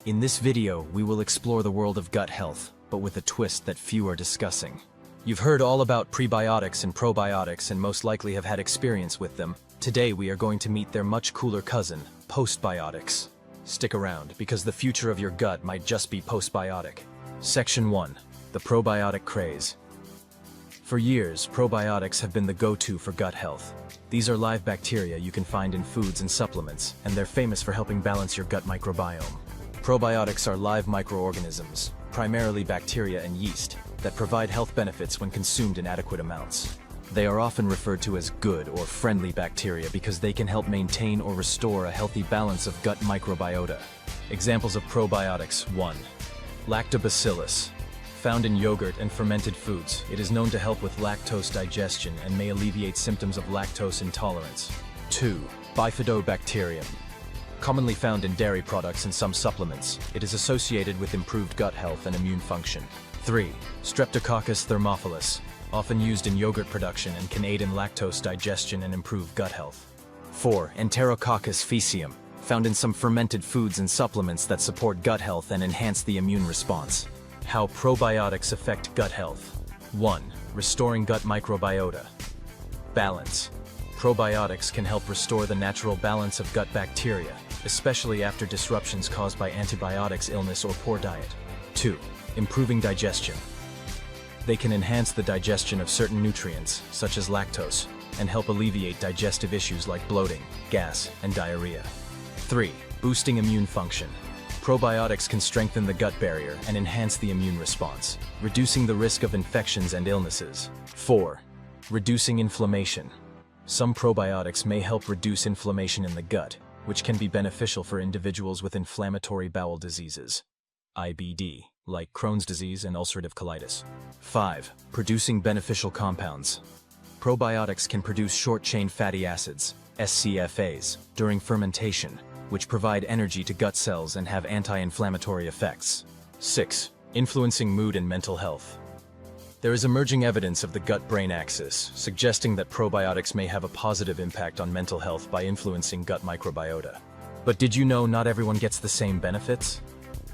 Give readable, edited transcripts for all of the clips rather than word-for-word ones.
In this video, we will explore the world of gut health, but with a twist that few are discussing. You've heard all about prebiotics and probiotics and most likely have had experience with them. Today we are going to meet their much cooler cousin, postbiotics. Stick around, because the future of your gut might just be postbiotic. Section 1. The probiotic craze. For years, probiotics have been the go-to for gut health. These are live bacteria you can find in foods and supplements, and they're famous for helping balance your gut microbiome. Probiotics are live microorganisms, primarily bacteria and yeast, that provide health benefits when consumed in adequate amounts. They are often referred to as good or friendly bacteria because they can help maintain or restore a healthy balance of gut microbiota. Examples of probiotics: 1. Lactobacillus. Found in yogurt and fermented foods, it is known to help with lactose digestion and may alleviate symptoms of lactose intolerance. 2. Bifidobacterium. Commonly found in dairy products and some supplements, it is associated with improved gut health and immune function. 3. Streptococcus thermophilus, often used in yogurt production and can aid in lactose digestion and improve gut health. 4. Enterococcus faecium, found in some fermented foods and supplements that support gut health and enhance the immune response. How probiotics affect gut health. 1. Restoring gut microbiota. Balance. Probiotics can help restore the natural balance of gut bacteria, especially after disruptions caused by antibiotics, illness, or poor diet. 2. Improving digestion. They can enhance the digestion of certain nutrients, such as lactose, and help alleviate digestive issues like bloating, gas, and diarrhea. 3. Boosting immune function. Probiotics can strengthen the gut barrier and enhance the immune response, reducing the risk of infections and illnesses. 4. Reducing inflammation. Some probiotics may help reduce inflammation in the gut, which can be beneficial for individuals with inflammatory bowel diseases, IBD, like Crohn's disease and ulcerative colitis. 5. Producing beneficial compounds. Probiotics can produce short-chain fatty acids, SCFAs, during fermentation, which provide energy to gut cells and have anti-inflammatory effects. 6. Influencing mood and mental health. There is emerging evidence of the gut-brain axis, suggesting that probiotics may have a positive impact on mental health by influencing gut microbiota. But did you know not everyone gets the same benefits?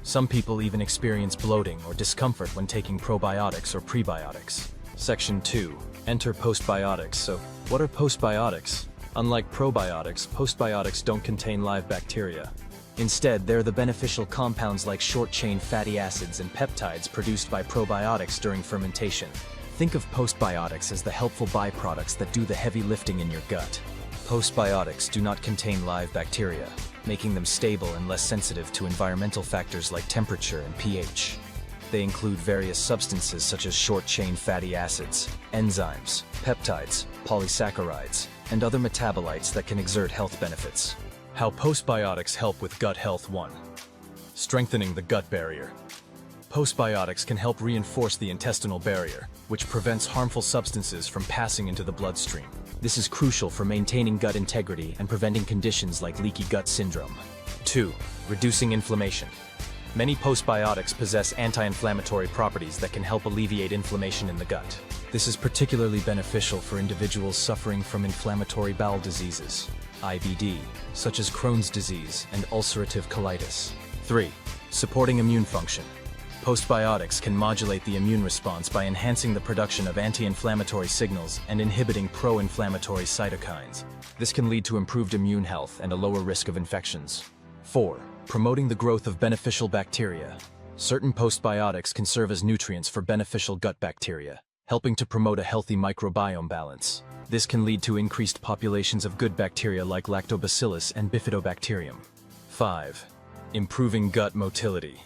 Some people even experience bloating or discomfort when taking probiotics or prebiotics. Section 2. Enter postbiotics. So, what are postbiotics? Unlike probiotics, postbiotics don't contain live bacteria. Instead, they're the beneficial compounds like short-chain fatty acids and peptides produced by probiotics during fermentation. Think of postbiotics as the helpful byproducts that do the heavy lifting in your gut. Postbiotics do not contain live bacteria, making them stable and less sensitive to environmental factors like temperature and pH. They include various substances such as short-chain fatty acids, enzymes, peptides, polysaccharides, and other metabolites that can exert health benefits. How postbiotics help with gut health. 1. Strengthening the gut barrier. Postbiotics can help reinforce the intestinal barrier, which prevents harmful substances from passing into the bloodstream. This is crucial for maintaining gut integrity and preventing conditions like leaky gut syndrome. 2. Reducing inflammation. Many postbiotics possess anti-inflammatory properties that can help alleviate inflammation in the gut. This is particularly beneficial for individuals suffering from inflammatory bowel diseases, IBD, such as Crohn's disease and ulcerative colitis. 3. Supporting immune function. Postbiotics can modulate the immune response by enhancing the production of anti-inflammatory signals and inhibiting pro-inflammatory cytokines. This can lead to improved immune health and a lower risk of infections. 4. Promoting the growth of beneficial bacteria. Certain postbiotics can serve as nutrients for beneficial gut bacteria, helping to promote a healthy microbiome balance. This can lead to increased populations of good bacteria like lactobacillus and bifidobacterium. 5. Improving gut motility.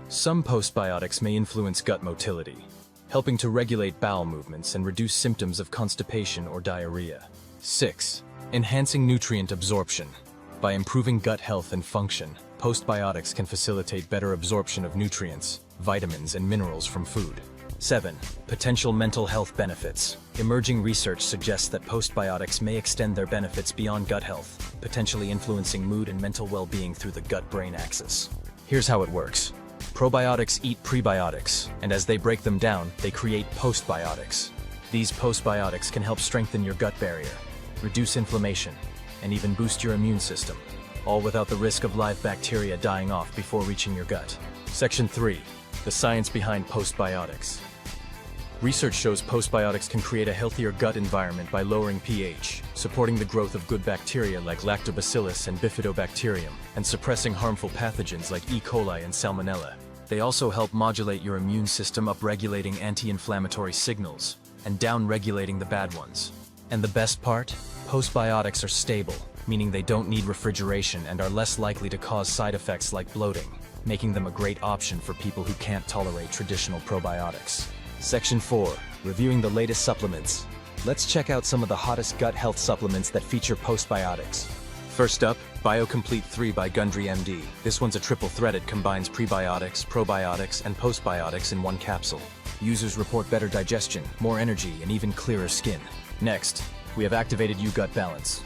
Some postbiotics may influence gut motility, helping to regulate bowel movements and reduce symptoms of constipation or diarrhea. 6. Enhancing nutrient absorption. By improving gut health and function, postbiotics can facilitate better absorption of nutrients, vitamins, and minerals from food. 7. Potential mental health benefits. Emerging research suggests that postbiotics may extend their benefits beyond gut health, potentially influencing mood and mental well-being through the gut-brain axis. Here's how it works. Probiotics eat prebiotics, and as they break them down, they create postbiotics. These postbiotics can help strengthen your gut barrier, reduce inflammation, and even boost your immune system. all without the risk of live bacteria dying off before reaching your gut. Section 3. The science behind postbiotics. Research shows postbiotics can create a healthier gut environment by lowering pH, supporting the growth of good bacteria like lactobacillus and bifidobacterium, and suppressing harmful pathogens like E. coli and salmonella. They also help modulate your immune system, upregulating anti-inflammatory signals and down-regulating the bad ones. And the best part? Postbiotics are stable, meaning they don't need refrigeration and are less likely to cause side effects like bloating, making them a great option for people who can't tolerate traditional probiotics. Section 4. Reviewing the latest supplements. Let's check out some of the hottest gut health supplements that feature postbiotics. First up, BioComplete 3 by Gundry MD. This one's a triple-threaded, combines prebiotics, probiotics, and postbiotics in one capsule. Users report better digestion, more energy, and even clearer skin. Next, we have Activated U Gut Balance.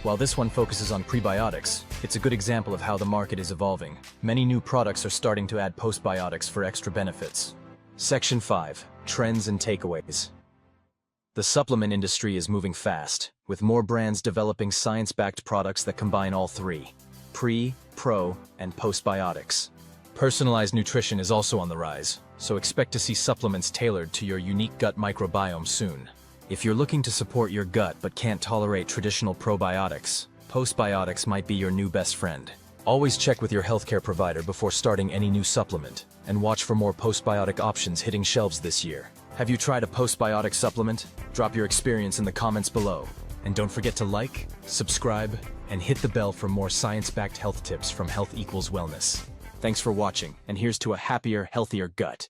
While this one focuses on prebiotics, it's a good example of how the market is evolving. Many new products are starting to add postbiotics for extra benefits. Section 5. Trends and takeaways. The supplement industry is moving fast, with more brands developing science-backed products that combine all three: pre, pro, and postbiotics. Personalized nutrition is also on the rise, so expect to see supplements tailored to your unique gut microbiome soon. If you're looking to support your gut but can't tolerate traditional probiotics, postbiotics might be your new best friend. Always check with your healthcare provider before starting any new supplement, and watch for more postbiotic options hitting shelves this year. Have you tried a postbiotic supplement? Drop your experience in the comments below. And don't forget to like, subscribe, and hit the bell for more science-backed health tips from Health Equals Wellness. Thanks for watching, and here's to a happier, healthier gut.